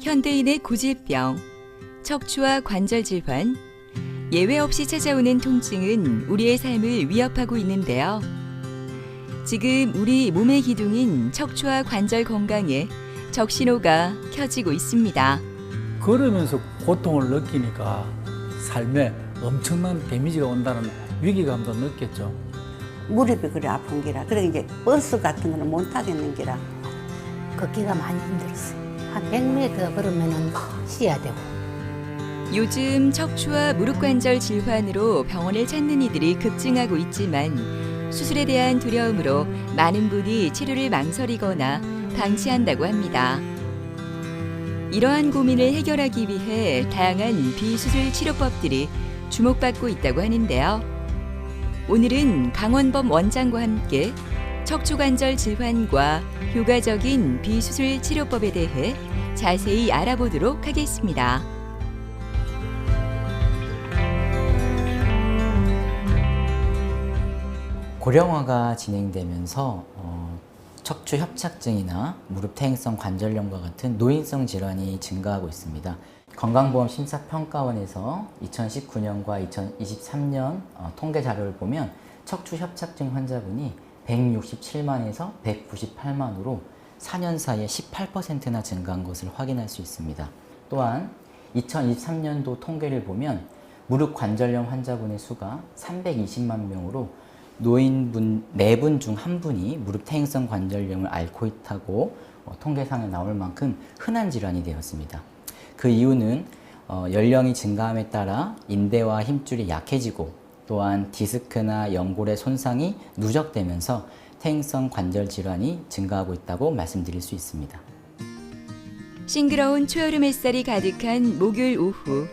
현대인의 고질병, 척추와 관절 질환, 예외 없이 찾아오는 통증은 우리의 삶을 위협하고 있는데요. 지금 우리 몸의 기둥인 척추와 관절 건강에 적신호가 켜지고 있습니다. 걸으면서 고통을 느끼니까 삶에 엄청난 데미지가 온다는 위기감도 느꼈죠. 무릎이 그래 아픈 기라. 그래 이제 버스 같은 거는 못 타겠는 기라. 걷기가 많이 힘들었어요. 한 100m 걸으면 쉬어야 되고. 요즘 척추와 무릎 관절 질환으로 병원을 찾는 이들이 급증하고 있지만 수술에 대한 두려움으로 많은 분이 치료를 망설이거나 방치한다고 합니다. 이러한 고민을 해결하기 위해 다양한 비수술 치료법들이 주목받고 있다고 하는데요. 오늘은 강원범 원장과 함께 척추관절 질환과 효과적인 비수술 치료법에 대해 자세히 알아보도록 하겠습니다. 고령화가 진행되면서 척추 협착증이나 무릎 퇴행성 관절염과 같은 노인성 질환이 증가하고 있습니다. 건강보험 심사평가원에서 2019년과 2023년 통계 자료를 보면 척추 협착증 환자분이 167만에서 198만으로 4년 사이에 18%나 증가한 것을 확인할 수 있습니다. 또한 2023년도 통계를 보면 무릎 관절염 환자분의 수가 320만 명으로 노인분 4분 중 1분이 무릎 퇴행성 관절염을 앓고 있다고 통계상에 나올 만큼 흔한 질환이 되었습니다. 그 이유는 연령이 증가함에 따라 인대와 힘줄이 약해지고 또한 디스크나 연골의 손상이 누적되면서 퇴행성 관절 질환이 증가하고 있다고 말씀드릴 수 있습니다. 싱그러운 초여름 햇살이 가득한 목요일 오후,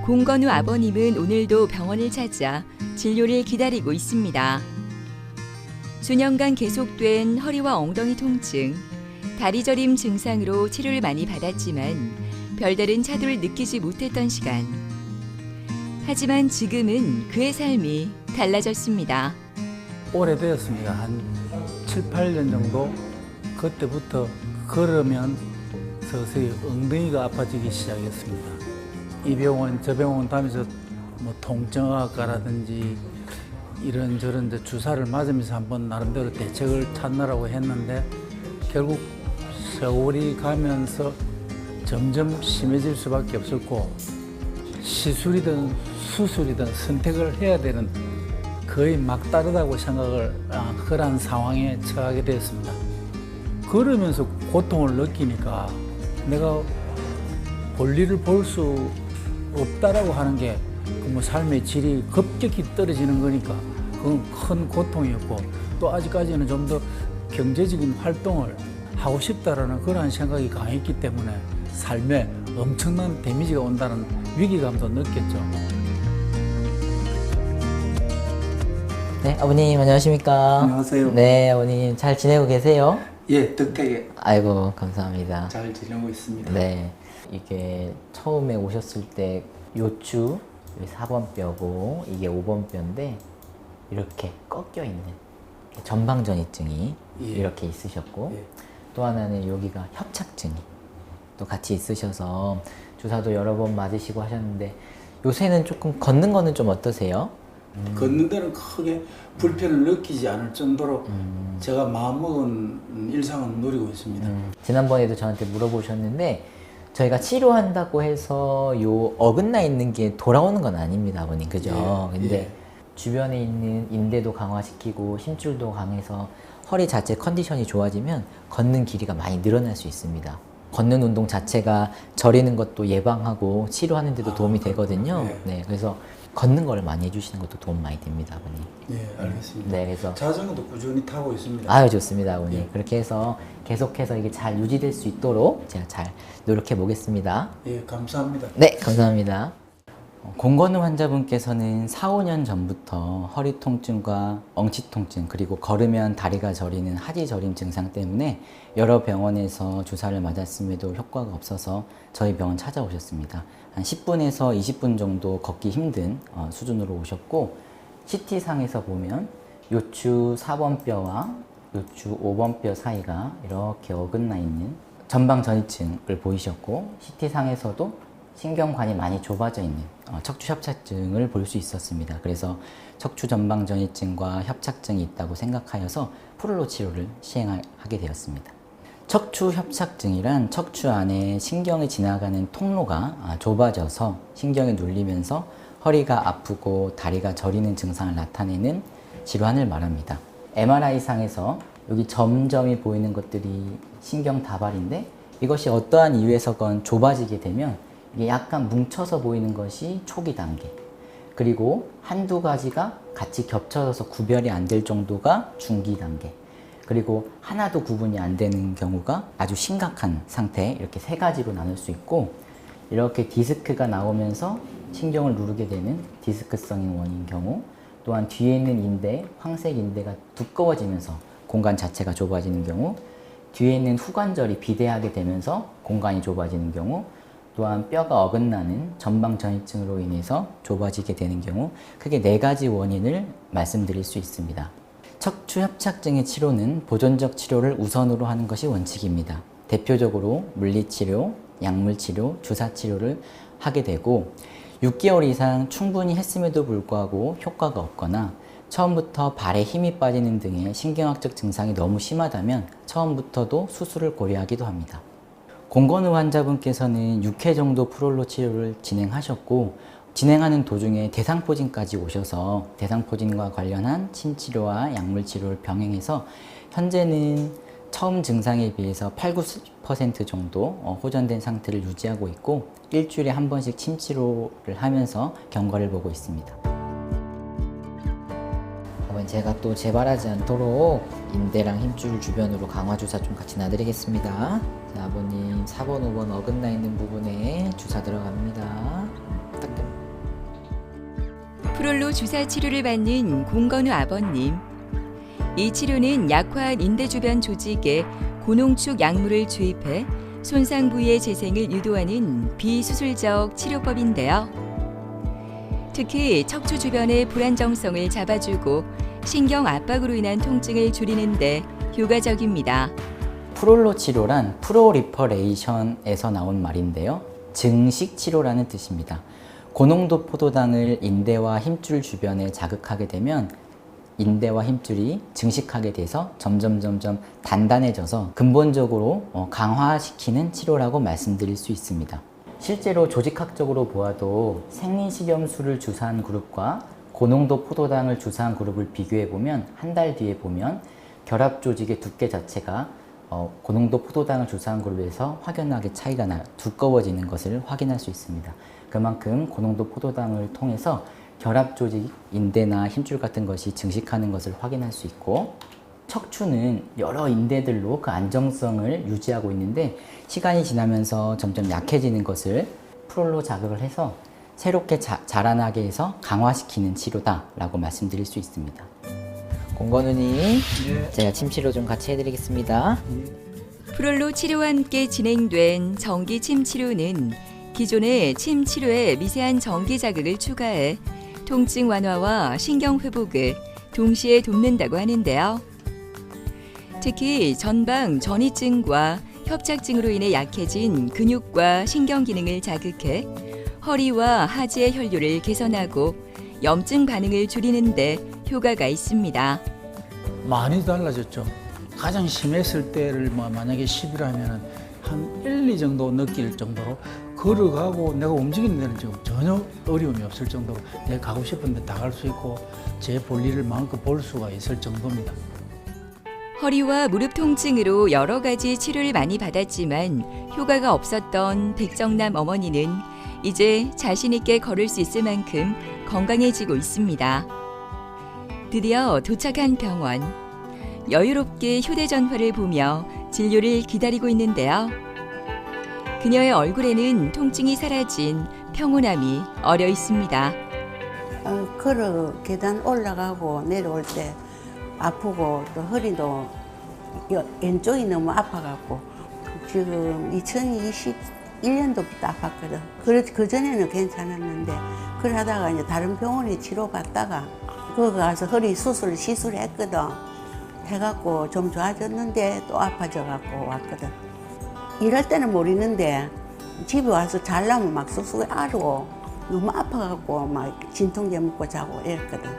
공건우 아버님은 오늘도 병원을 찾아 진료를 기다리고 있습니다. 수년간 계속된 허리와 엉덩이 통증, 다리 저림 증상으로 치료를 많이 받았지만 별다른 차도를 느끼지 못했던 시간. 하지만 지금은 그의 삶이 달라졌습니다. 오래되었습니다. 한 7, 8년 정도 그때부터 걸으면 서서히 엉덩이가 아파지기 시작했습니다. 이 병원 저 병원 다니면서 뭐 통증학과라든지 이런저런 주사를 맞으면서 한번 나름대로 대책을 찾느라고 했는데 결국 세월이 가면서 점점 심해질 수밖에 없었고 시술이든 수술이든 선택을 해야 되는 거의 막다르다고 생각을 그런 상황에 처하게 되었습니다. 걸으면서 고통을 느끼니까 내가 볼일을 볼 수 없다라고 하는 게 뭐 삶의 질이 급격히 떨어지는 거니까 그건 큰 고통이었고 또 아직까지는 좀 더 경제적인 활동을 하고 싶다라는 그런 생각이 강했기 때문에 삶에 엄청난 데미지가 온다는 위기감도 느꼈죠. 네, 아버님 안녕하십니까? 안녕하세요. 네, 아버님 잘 지내고 계세요? 예, 덕택에 아이고, 감사합니다. 잘 지내고 있습니다. 네, 이게 처음에 오셨을 때 요추 4번 뼈고 이게 5번 뼈인데 이렇게 꺾여 있는 전방전이증이 예. 이렇게 있으셨고 예. 또 하나는 여기가 협착증이 또 같이 있으셔서 주사도 여러 번 맞으시고 하셨는데 요새는 조금 걷는 거는 좀 어떠세요? 걷는 데는 크게 불편을 느끼지 않을 정도로 제가 마음먹은 일상은 누리고 있습니다. 지난번에도 저한테 물어보셨는데 저희가 치료한다고 해서 요 어긋나 있는 게 돌아오는 건 아닙니다, 아버님. 그죠? 예, 근데 예. 주변에 있는 인대도 강화시키고 힘줄도 강해서 허리 자체 컨디션이 좋아지면 걷는 길이가 많이 늘어날 수 있습니다. 걷는 운동 자체가 저리는 것도 예방하고 치료하는 데도 도움이 되거든요. 네. 네, 그래서 걷는 걸 많이 해주시는 것도 도움 많이 됩니다, 아버님. 예, 알겠습니다. 네, 그래서 자전거도 꾸준히 타고 있습니다. 아유, 좋습니다, 아버님. 예. 그렇게 해서 계속해서 이게 잘 유지될 수 있도록 제가 잘 노력해 보겠습니다. 예, 감사합니다. 네, 감사합니다. 공건우 환자분께서는 4, 5년 전부터 허리 통증과 엉치 통증 그리고 걸으면 다리가 저리는 하지 저림 증상 때문에 여러 병원에서 주사를 맞았음에도 효과가 없어서 저희 병원 찾아오셨습니다. 한 10분에서 20분 정도 걷기 힘든 수준으로 오셨고 CT상에서 보면 요추 4번 뼈와 요추 5번 뼈 사이가 이렇게 어긋나 있는 전방전이증을 보이셨고 CT상에서도 신경관이 많이 좁아져 있는 척추 협착증을 볼 수 있었습니다. 그래서 척추 전방전이증과 협착증이 있다고 생각하여서 프롤로 치료를 시행하게 되었습니다. 척추 협착증이란 척추 안에 신경이 지나가는 통로가 좁아져서 신경이 눌리면서 허리가 아프고 다리가 저리는 증상을 나타내는 질환을 말합니다. MRI상에서 여기 점점이 보이는 것들이 신경 다발인데 이것이 어떠한 이유에서건 좁아지게 되면 이게 약간 뭉쳐서 보이는 것이 초기 단계, 그리고 한두 가지가 같이 겹쳐져서 구별이 안 될 정도가 중기 단계, 그리고 하나도 구분이 안 되는 경우가 아주 심각한 상태, 이렇게 세 가지로 나눌 수 있고, 이렇게 디스크가 나오면서 신경을 누르게 되는 디스크성인 원인 경우, 또한 뒤에 있는 인대, 황색 인대가 두꺼워지면서 공간 자체가 좁아지는 경우, 뒤에 있는 후관절이 비대하게 되면서 공간이 좁아지는 경우, 또한 뼈가 어긋나는 전방전이증으로 인해서 좁아지게 되는 경우, 크게 4가지 원인을 말씀드릴 수 있습니다. 척추 협착증의 치료는 보존적 치료를 우선으로 하는 것이 원칙입니다. 대표적으로 물리치료, 약물치료, 주사치료를 하게 되고 6개월 이상 충분히 했음에도 불구하고 효과가 없거나 처음부터 발에 힘이 빠지는 등의 신경학적 증상이 너무 심하다면 처음부터도 수술을 고려하기도 합니다. 공건우 환자분께서는 6회 정도 프롤로 치료를 진행하셨고 진행하는 도중에 대상포진까지 오셔서 대상포진과 관련한 침치료와 약물치료를 병행해서 현재는 처음 증상에 비해서 8~90% 정도 호전된 상태를 유지하고 있고 일주일에 한 번씩 침치료를 하면서 경과를 보고 있습니다. 제가 또 재발하지 않도록 인대랑 힘줄 주변으로 강화 주사 좀 같이 놔드리겠습니다. 자, 아버님 4번, 5번 어긋나 있는 부분에 주사 들어갑니다. 프롤로 주사 치료를 받는 공건우 아버님. 이 치료는 약화한 인대 주변 조직에 고농축 약물을 주입해 손상 부위의 재생을 유도하는 비수술적 치료법인데요. 특히 척추 주변의 불안정성을 잡아주고 신경 압박으로 인한 통증을 줄이는 데 효과적입니다. 프롤로 치료란 프로리퍼레이션에서 나온 말인데요. 증식 치료라는 뜻입니다. 고농도 포도당을 인대와 힘줄 주변에 자극하게 되면 인대와 힘줄이 증식하게 돼서 점점 단단해져서 근본적으로 강화시키는 치료라고 말씀드릴 수 있습니다. 실제로 조직학적으로 보아도 생리식염수를 주사한 그룹과 고농도 포도당을 주사한 그룹을 비교해 보면 한 달 뒤에 보면 결합 조직의 두께 자체가 고농도 포도당을 주사한 그룹에서 확연하게 차이가 나요. 두꺼워지는 것을 확인할 수 있습니다. 그만큼 고농도 포도당을 통해서 결합 조직, 인대나 힘줄 같은 것이 증식하는 것을 확인할 수 있고, 척추는 여러 인대들로 그 안정성을 유지하고 있는데 시간이 지나면서 점점 약해지는 것을 프롤로 자극을 해서 새롭게 자라나게 해서 강화시키는 치료다라고 말씀드릴 수 있습니다. 공건우님, 네. 제가 침치료 좀 같이 해드리겠습니다. 프롤로 치료와 함께 진행된 전기 침 치료는 기존의 침 치료에 미세한 전기 자극을 추가해 통증 완화와 신경 회복을 동시에 돕는다고 하는데요. 특히 전방 전이증과 협착증으로 인해 약해진 근육과 신경 기능을 자극해 허리와 하지의 혈류를 개선하고 염증 반응을 줄이는 데 효과가 있습니다. 많이 달라졌죠. 가장 심했을 때를 만약에 10이라면 한 1, 2 정도 느낄 정도로 걸어가고 내가 움직이는 데는 지금 전혀 어려움이 없을 정도로 내가 가고 싶은데 다 갈 수 있고 제 볼일을 마음껏 볼 수가 있을 정도입니다. 허리와 무릎 통증으로 여러 가지 치료를 많이 받았지만 효과가 없었던 백정남 어머니는 이제 자신 있게 걸을 수 있을 만큼 건강해지고 있습니다. 드디어 도착한 병원. 여유롭게 휴대전화를 보며 진료를 기다리고 있는데요. 그녀의 얼굴에는 통증이 사라진 평온함이 어려 있습니다. 걸어 계단 올라가고 내려올 때 아프고 또 허리도 왼쪽이 너무 아파갖고 지금 2021년도부터 아팠거든. 그전에는 괜찮았는데 그래 하다가 이제 다른 병원에 치료받다가 거기 가서 허리 시술했거든. 해갖고 좀 좋아졌는데 또 아파져갖고 왔거든. 일할 때는 모르는데 집에 와서 자려면 막 쑥쑥 앓고 너무 아파갖고 막 진통제 먹고 자고 이랬거든.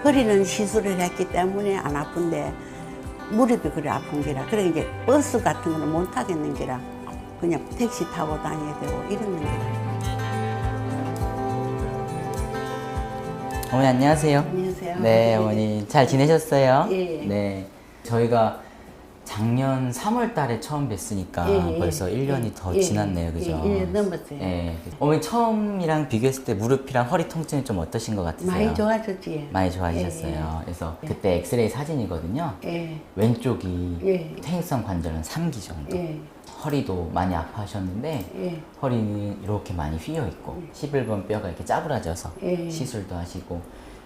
허리는 시술을 했기 때문에 안 아픈데 무릎이 그래 아픈 게라. 그래 이제 버스 같은 거는 못 타겠는 게라. 그냥 택시 타고 다녀야 되고 이러는 게라. 어머니 안녕하세요. 안녕하세요. 네, 어머니 잘 지내셨어요? 예. 네. 저희가 작년 3월 달에 처음 뵀으니까 벌써 1년이 더 지났네요. 그죠? 1년 넘었어요. 예. 어머니 처음이랑 비교했을 때 무릎이랑 허리 통증이 좀 어떠신 것 같으세요? 많이 좋아졌지. 많이 좋아지셨어요. 그래서 그때 엑스레이 사진이거든요. 예. 왼쪽이 예. 퇴행성 관절은 3기 정도. 예. 허리도 많이 아파하셨는데 예. 허리는 이렇게 많이 휘어 있고 11번 뼈가 이렇게 짜부라져서 예. 시술도 하시고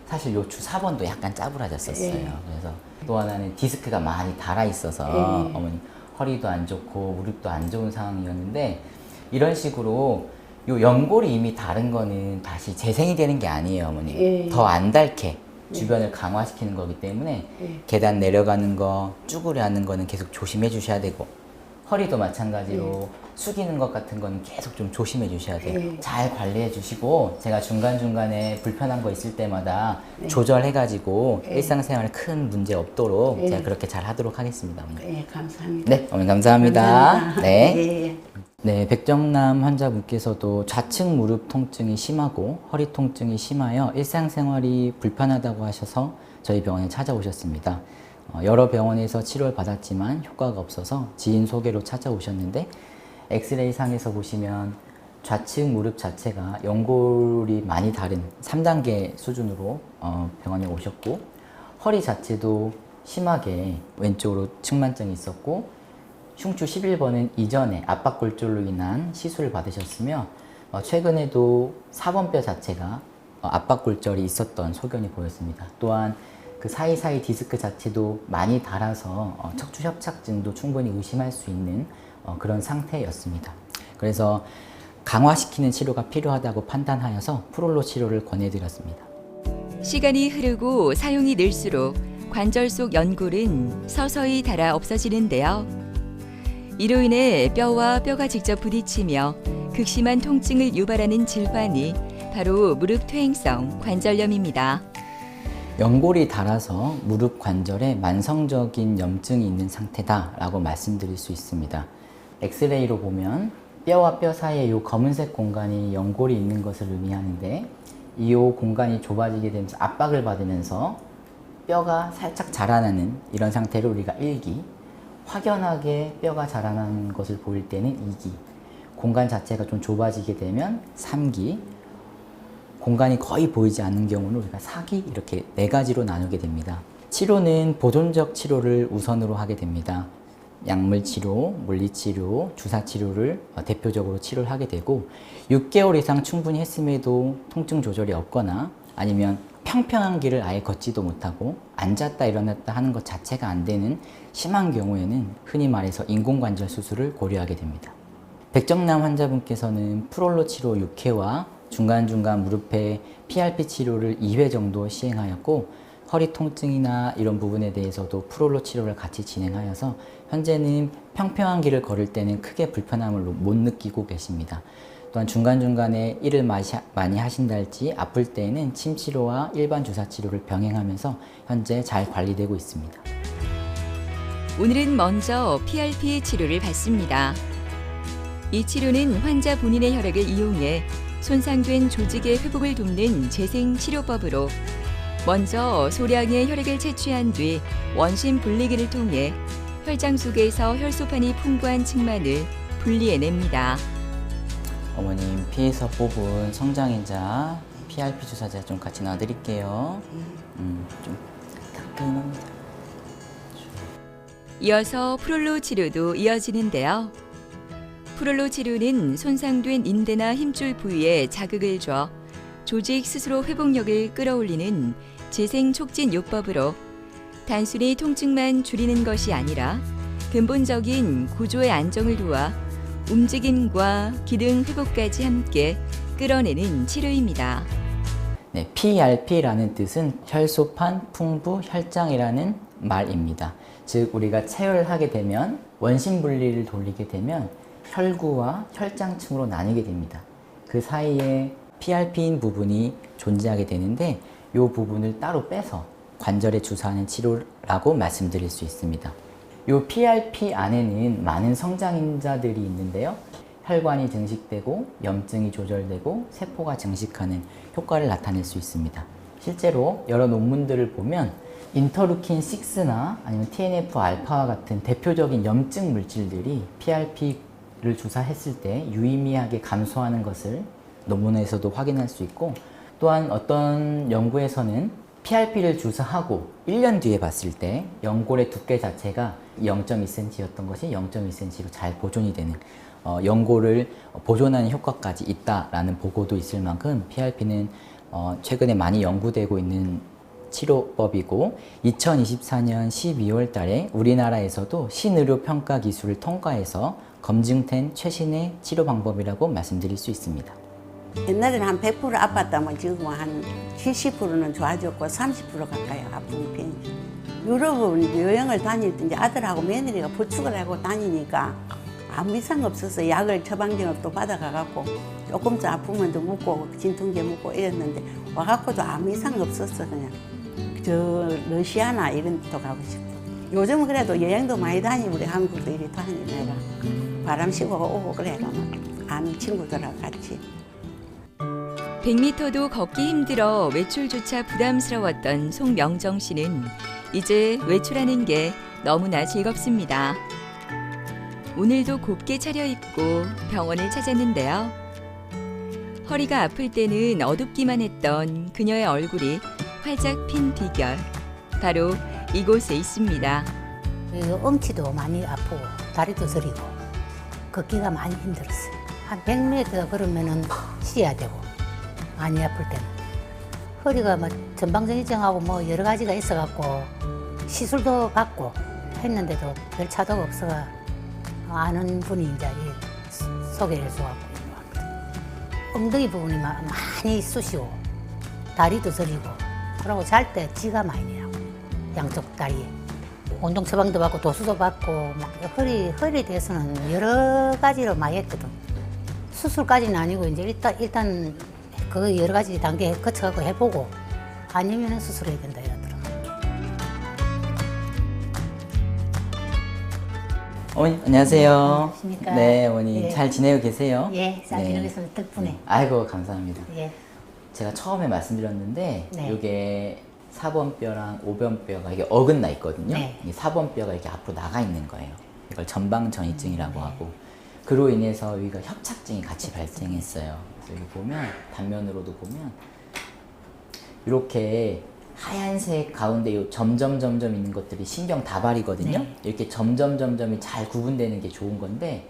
사실 요추 4번도 약간 짜부라졌었어요. 예. 그래서 또 하나는 디스크가 많이 달아 있어서 예. 어머니 허리도 안 좋고 무릎도 안 좋은 상황이었는데 이런 식으로 요 연골이 이미 다른 거는 다시 재생이 되는 게 아니에요, 어머니. 예. 더 안 닳게 주변을 강화시키는 거기 때문에 예. 계단 내려가는 거, 쭈그려 앉는 거는 계속 조심해 주셔야 되고 허리도 마찬가지로 숙이는 것 같은 거는 계속 좀 조심해 주셔야 돼요. 예. 잘 관리해 주시고 제가 중간중간에 불편한 거 있을 때마다 조절해 가지고 일상생활에 큰 문제 없도록 제가 그렇게 잘 하도록 하겠습니다. 어머니. 예, 감사합니다. 네, 어머니 감사합니다. 감사합니다. 네. 예. 네, 백정남 환자분께서도 좌측 무릎 통증이 심하고 허리 통증이 심하여 일상생활이 불편하다고 하셔서 저희 병원에 찾아오셨습니다. 여러 병원에서 치료를 받았지만 효과가 없어서 지인 소개로 찾아오셨는데 엑스레이 상에서 보시면 좌측 무릎 자체가 연골이 많이 다른 3단계 수준으로 병원에 오셨고 허리 자체도 심하게 왼쪽으로 측만증이 있었고 흉추 11번은 이전에 압박골절로 인한 시술을 받으셨으며 최근에도 4번 뼈 자체가 압박골절이 있었던 소견이 보였습니다. 또한 그 사이사이 디스크 자체도 많이 닳아서 척추 협착증도 충분히 의심할 수 있는 그런 상태였습니다. 그래서 강화시키는 치료가 필요하다고 판단하여서 프롤로 치료를 권해드렸습니다. 시간이 흐르고 사용이 늘수록 관절 속 연골은 서서히 닳아 없어지는데요. 이로 인해 뼈와 뼈가 직접 부딪히며 극심한 통증을 유발하는 질환이 바로 무릎 퇴행성 관절염입니다. 연골이 닳아서 무릎 관절에 만성적인 염증이 있는 상태다라고 말씀드릴 수 있습니다. 엑스레이로 보면 뼈와 뼈 사이에 이 검은색 공간이 연골이 있는 것을 의미하는데 이 공간이 좁아지게 되면서 압박을 받으면서 뼈가 살짝 자라나는 이런 상태를 우리가 1기, 확연하게 뼈가 자라나는 것을 보일 때는 2기, 공간 자체가 좀 좁아지게 되면 3기, 공간이 거의 보이지 않는 경우는 우리가 4기 이렇게 4가지로 나누게 됩니다. 치료는 보존적 치료를 우선으로 하게 됩니다. 약물 치료, 물리 치료, 주사 치료를 대표적으로 치료를 하게 되고 6개월 이상 충분히 했음에도 통증 조절이 없거나 아니면 평평한 길을 아예 걷지도 못하고 앉았다 일어났다 하는 것 자체가 안 되는 심한 경우에는 흔히 말해서 인공관절 수술을 고려하게 됩니다. 백정남 환자분께서는 프롤로 치료 6회와 중간중간 무릎에 PRP 치료를 2회 정도 시행하였고 허리 통증이나 이런 부분에 대해서도 프롤로 치료를 같이 진행하여서 현재는 평평한 길을 걸을 때는 크게 불편함을 못 느끼고 계십니다. 또한 중간중간에 일을 많이 하신다 할지 아플 때에는 침 치료와 일반 주사 치료를 병행하면서 현재 잘 관리되고 있습니다. 오늘은 먼저 PRP 치료를 받습니다. 이 치료는 환자 본인의 혈액을 이용해 손상된 조직의 회복을 돕는 재생 치료법으로 먼저 소량의 혈액을 채취한 뒤 원심 분리기를 통해 혈장 속에서 혈소판이 풍부한 층만을 분리해냅니다. 어머님 피에서 뽑은 성장인자 PRP 주사제 좀 같이 놔드릴게요. 좀 따끈합니다. 이어서 프롤로 치료도 이어지는데요. 프롤로 치료는 손상된 인대나 힘줄 부위에 자극을 줘 조직 스스로 회복력을 끌어올리는 재생 촉진 요법으로 단순히 통증만 줄이는 것이 아니라 근본적인 구조의 안정을 도와 움직임과 기능 회복까지 함께 끌어내는 치료입니다. 네, PRP라는 뜻은 혈소판 풍부 혈장이라는 말입니다. 즉 우리가 체열하게 되면 원심 분리를 돌리게 되면 혈구와 혈장층으로 나뉘게 됩니다. 그 사이에 PRP인 부분이 존재하게 되는데 이 부분을 따로 빼서 관절에 주사하는 치료라고 말씀드릴 수 있습니다. 이 PRP 안에는 많은 성장인자들이 있는데요. 혈관이 증식되고 염증이 조절되고 세포가 증식하는 효과를 나타낼 수 있습니다. 실제로 여러 논문들을 보면 인터루킨 6나 아니면 TNF-알파와 같은 대표적인 염증 물질들이 PRP를 주사했을 때 유의미하게 감소하는 것을 논문에서도 확인할 수 있고, 또한 어떤 연구에서는 PRP를 주사하고 1년 뒤에 봤을 때 연골의 두께 자체가 0.2cm였던 것이 0.2cm로 잘 보존이 되는 연골을 보존하는 효과까지 있다라는 보고도 있을 만큼 PRP는 최근에 많이 연구되고 있는 치료법이고, 2024년 12월 달에 우리나라에서도 신의료 평가 기술을 통과해서 검증된 최신의 치료 방법이라고 말씀드릴 수 있습니다. 옛날에는 한 100% 아팠다면 지금은 한 70%는 좋아졌고 30% 가까이 아픈 편이죠. 유럽은 여행을 다닐 때 이제 아들하고 며느리가 부축을 하고 다니니까 아무 이상 없어서 약을 처방전을 또 받아가갖고 조금 더 아프면 또 묻고 진통제 묻고 이랬는데 와갖고도 아무 이상 없었어. 그냥 저 러시아나 이런 데도 가고 싶고, 요즘은 그래도 여행도 많이 다니고 우리 한국도 이리 다니느라 바람 쐬고 오고 그래가 아는 친구들하고 같이. 100m도 걷기 힘들어 외출조차 부담스러웠던 송명정 씨는 이제 외출하는 게 너무나 즐겁습니다. 오늘도 곱게 차려입고 병원을 찾았는데요. 허리가 아플 때는 어둡기만 했던 그녀의 얼굴이 활짝 핀 비결, 바로 이곳에 있습니다. 엄치도 많이 아프고 다리도 저리고 걷기가 많이 힘들었어요. 한 100m 걸으면은 쉬어야 되고, 많이 아플 때는 허리가 막 전방전이증하고 뭐 여러 가지가 있어갖고 시술도 받고 했는데도 별 차도가 없어가 아는 분이 이제 소개를 해줘갖고 엉덩이 부분이 많이 쑤시고 다리도 저리고, 그러고 잘 때 쥐가 많이 나고 양쪽 다리에 운동 처방도 받고 도수도 받고 막 허리에 대해서는 여러 가지로 많이 했거든. 수술까지는 아니고 이제 일단 그 여러 가지 단계 거쳐가고 해보고 아니면은 수술해야 된다 이러더라고. 어머니 안녕하세요. 안녕하십니까. 네, 어머니 예. 잘 지내고 계세요? 예, 잘 네. 지내고 있습니다. 덕분에. 아이고 감사합니다. 예. 제가 처음에 말씀드렸는데 네. 이게 4번뼈랑 5번뼈가 이게 어긋나 있거든요. 네. 이 4번뼈가 이렇게 앞으로 나가 있는 거예요. 이걸 전방전이증이라고 하고, 그로 인해서 여기가 협착증이 같이 발생했어요. 그래서 여기 보면 단면으로도 보면 이렇게 하얀색 가운데 요 점점 있는 것들이 신경 다발이거든요. 네. 이렇게 점점이 잘 구분되는 게 좋은 건데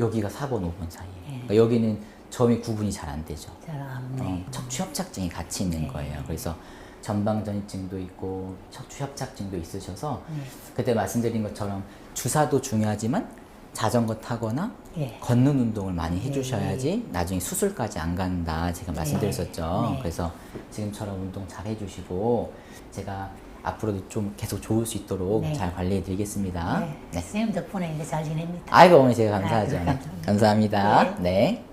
여기가 4번, 5번 사이에. 그러니까 여기는 점이 구분이 잘 안 되죠. 잘 안 네. 척추 협착증이 같이 있는 네. 거예요. 그래서 전방전이증도 있고 척추 협착증도 있으셔서 네. 그때 말씀드린 것처럼 주사도 중요하지만 자전거 타거나 예. 걷는 운동을 많이 해주셔야지 나중에 수술까지 안 간다 제가 말씀드렸었죠. 네. 그래서 지금처럼 운동 잘 해주시고 제가 앞으로도 좀 계속 좋을 수 있도록 네. 잘 관리해드리겠습니다. 네. 네. 선생님 덕분에 이제 잘 지냅니다. 아이고 어머니 제가 감사하죠. 아이고, 감사합니다. 감사합니다. 네.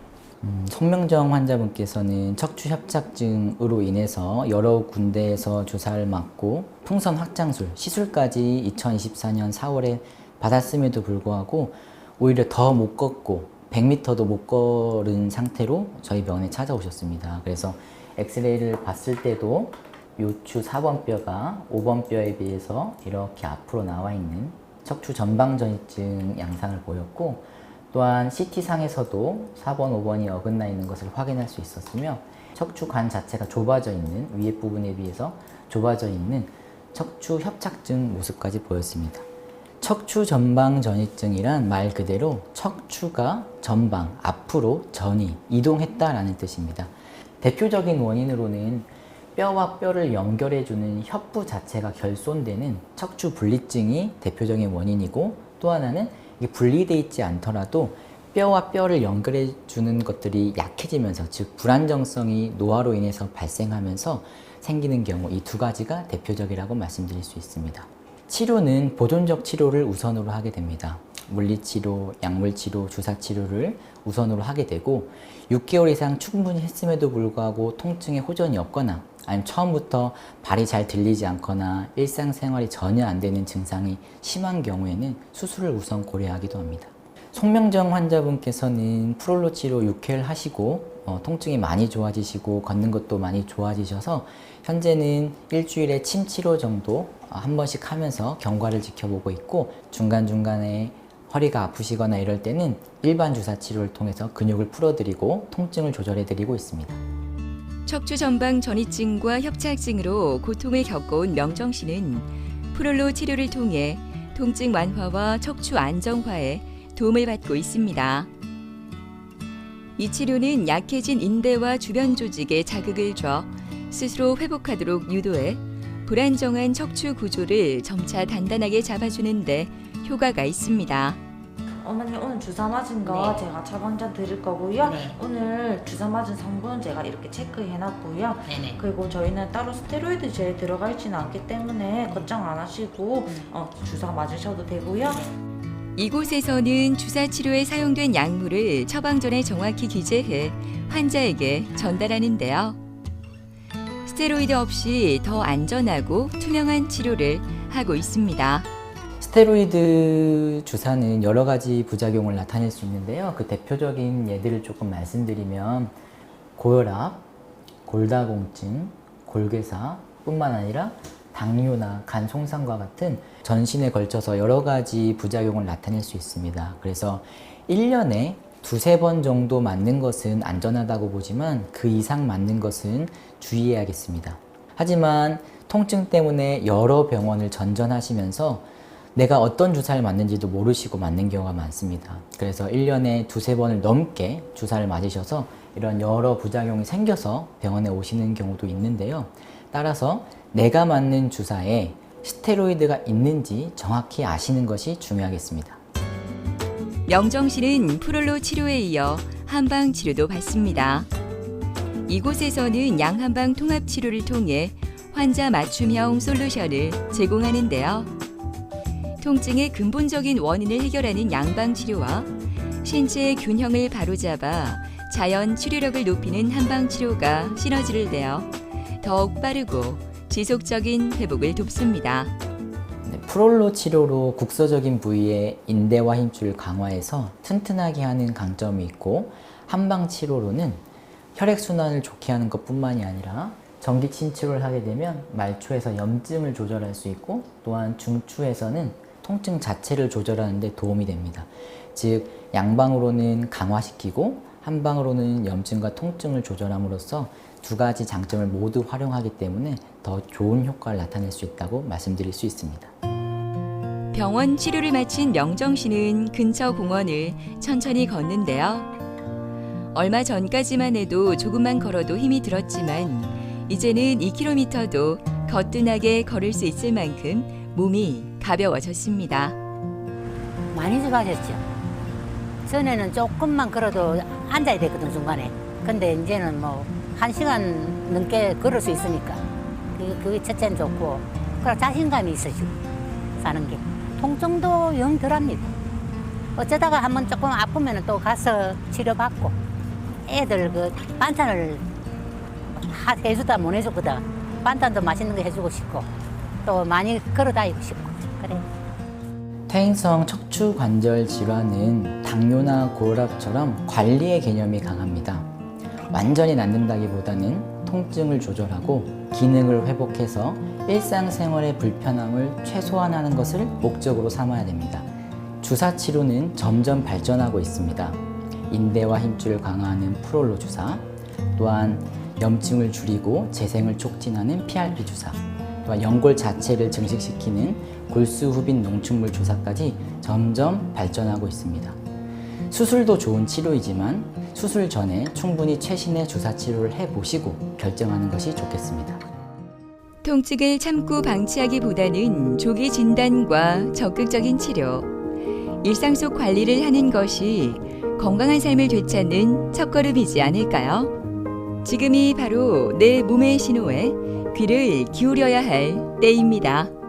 송명정 환자분께서는 척추 협착증으로 인해서 여러 군데에서 주사를 맞고 풍선 확장술 시술까지 2024년 4월에 받았음에도 불구하고 오히려 더 못 걷고 100m도 못 걸은 상태로 저희 병원에 찾아오셨습니다. 그래서 엑스레이를 봤을 때도 요추 4번 뼈가 5번 뼈에 비해서 이렇게 앞으로 나와 있는 척추 전방전이증 양상을 보였고, 또한 CT상에서도 4번, 5번이 어긋나 있는 것을 확인할 수 있었으며 척추관 자체가 좁아져 있는 위에 부분에 비해서 좁아져 있는 척추 협착증 모습까지 보였습니다. 척추 전방전이증이란 말 그대로 척추가 전방, 앞으로 전이 이동했다라는 뜻입니다. 대표적인 원인으로는 뼈와 뼈를 연결해주는 협부 자체가 결손되는 척추 분리증이 대표적인 원인이고, 또 하나는 이게 분리되어 있지 않더라도 뼈와 뼈를 연결해 주는 것들이 약해지면서, 즉 불안정성이 노화로 인해서 발생하면서 생기는 경우, 이 두 가지가 대표적이라고 말씀드릴 수 있습니다. 치료는 보존적 치료를 우선으로 하게 됩니다. 물리치료, 약물치료, 주사치료를 우선으로 하게 되고 6개월 이상 충분히 했음에도 불구하고 통증에 호전이 없거나 아니면 처음부터 발이 잘 들리지 않거나 일상생활이 전혀 안 되는 증상이 심한 경우에는 수술을 우선 고려하기도 합니다. 송명정 환자분께서는 프롤로 치료 6회를 하시고 통증이 많이 좋아지시고 걷는 것도 많이 좋아지셔서 현재는 일주일에 침 치료 정도 한 번씩 하면서 경과를 지켜보고 있고, 중간중간에 허리가 아프시거나 이럴 때는 일반 주사 치료를 통해서 근육을 풀어드리고 통증을 조절해드리고 있습니다. 척추 전방 전이증과 협착증으로 고통을 겪어온 명정 씨는 프롤로 치료를 통해 통증 완화와 척추 안정화에 도움을 받고 있습니다. 이 치료는 약해진 인대와 주변 조직에 자극을 줘 스스로 회복하도록 유도해 불안정한 척추 구조를 점차 단단하게 잡아주는데 효과가 있습니다. 어머니 오늘 주사 맞은 거 네. 제가 처방전 드릴 거고요. 네. 오늘 주사 맞은 성분 제가 이렇게 체크해 놨고요. 네네. 그리고 저희는 따로 스테로이드 젤 들어가 있지는 않기 때문에 걱정 안 하시고 주사 맞으셔도 되고요. 이곳에서는 주사 치료에 사용된 약물을 처방전에 정확히 기재해 환자에게 전달하는데요. 스테로이드 없이 더 안전하고 투명한 치료를 하고 있습니다. 스테로이드 주사는 여러 가지 부작용을 나타낼 수 있는데요. 그 대표적인 예들을 조금 말씀드리면 고혈압, 골다공증, 골괴사 뿐만 아니라 당뇨나 간 손상과 같은 전신에 걸쳐서 여러 가지 부작용을 나타낼 수 있습니다. 그래서 1년에 두세 번 정도 맞는 것은 안전하다고 보지만 그 이상 맞는 것은 주의해야겠습니다. 하지만 통증 때문에 여러 병원을 전전하시면서 내가 어떤 주사를 맞는지도 모르시고 맞는 경우가 많습니다. 그래서 1년에 두세 번을 넘게 주사를 맞으셔서 이런 여러 부작용이 생겨서 병원에 오시는 경우도 있는데요. 따라서 내가 맞는 주사에 스테로이드가 있는지 정확히 아시는 것이 중요하겠습니다. 명정 씨는 프롤로 치료에 이어 한방 치료도 받습니다. 이곳에서는 양한방 통합 치료를 통해 환자 맞춤형 솔루션을 제공하는데요. 통증의 근본적인 원인을 해결하는 양방 치료와 신체의 균형을 바로잡아 자연 치료력을 높이는 한방 치료가 시너지를 내어 더욱 빠르고 지속적인 회복을 돕습니다. 프롤로 치료로 국소적인 부위의 인대와 힘줄을 강화해서 튼튼하게 하는 강점이 있고, 한방 치료로는 혈액순환을 좋게 하는 것뿐만이 아니라 전기 침치료를 하게 되면 말초에서 염증을 조절할 수 있고, 또한 중추에서는 통증 자체를 조절하는 데 도움이 됩니다. 즉 양방으로는 강화시키고 한방으로는 염증과 통증을 조절함으로써 두 가지 장점을 모두 활용하기 때문에 더 좋은 효과를 나타낼 수 있다고 말씀드릴 수 있습니다. 병원 치료를 마친 명정 씨는 근처 공원을 천천히 걷는데요. 얼마 전까지만 해도 조금만 걸어도 힘이 들었지만 이제는 2km도 거뜬하게 걸을 수 있을 만큼 몸이 가벼워졌습니다. 많이 좋아졌죠. 전에는 조금만 걸어도 앉아야 됐거든, 중간에. 근데 이제는 뭐 1시간 넘게 걸을 수 있으니까 그게 첫째는 좋고, 그리고 자신감이 있어지고 사는 게. 통증도 영 덜합니다. 어쩌다가 한번 조금 아프면 또 가서 치료받고, 애들 그 반찬을 해주다 못 해줬거든. 반찬도 맛있는 거 해주고 싶고, 또 많이 걸어 다니고 싶고, 그래. 퇴행성 척추 관절 질환은 당뇨나 고혈압처럼 관리의 개념이 강합니다. 완전히 낫는다기보다는 통증을 조절하고 기능을 회복해서 일상생활의 불편함을 최소화하는 것을 목적으로 삼아야 됩니다. 주사 치료는 점점 발전하고 있습니다. 인대와 힘줄을 강화하는 프롤로 주사, 또한 염증을 줄이고 재생을 촉진하는 PRP 주사, 또한 연골 자체를 증식시키는 골수후빈 농축물 주사까지 점점 발전하고 있습니다. 수술도 좋은 치료이지만 수술 전에 충분히 최신의 주사 치료를 해보시고 결정하는 것이 좋겠습니다. 통증을 참고 방치하기보다는 조기 진단과 적극적인 치료, 일상 속 관리를 하는 것이 건강한 삶을 되찾는 첫걸음이지 않을까요? 지금이 바로 내 몸의 신호에 귀를 기울여야 할 때입니다.